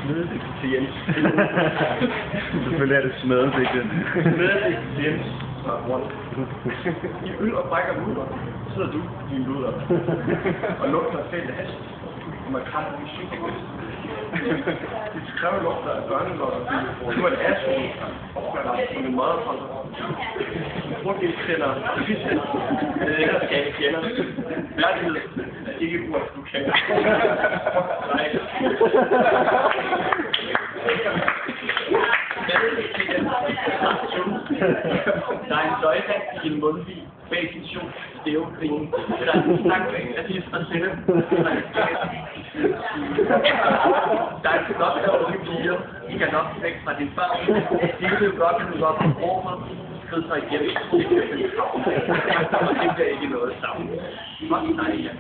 Smededigt til Jens. Selvfølgelig er det smededigt. Smededigt til Jens. I øl og brækker luder, så sidder du i en luder. Og lugter af fælde hest. Og man krabber i sygt. Det skræver lugter af børnelotter. Nu er det asshole. Opgør dig som en motherfucker. Brugtdelskender. Fishænder. Lederskab kender. Værdighed. Ikke ord, du kender. Nej. Der er en døjtag i en mundvig, bag sin sjov, stævekrigen. Der er en snakvæg af tis og sinde. Der er en flok af unge piger. I kan nok væk fra din far. De vil godt, at du går på bromer. Skrid sig igennem. Og det bliver ikke noget sammen. Fuck dig, ja.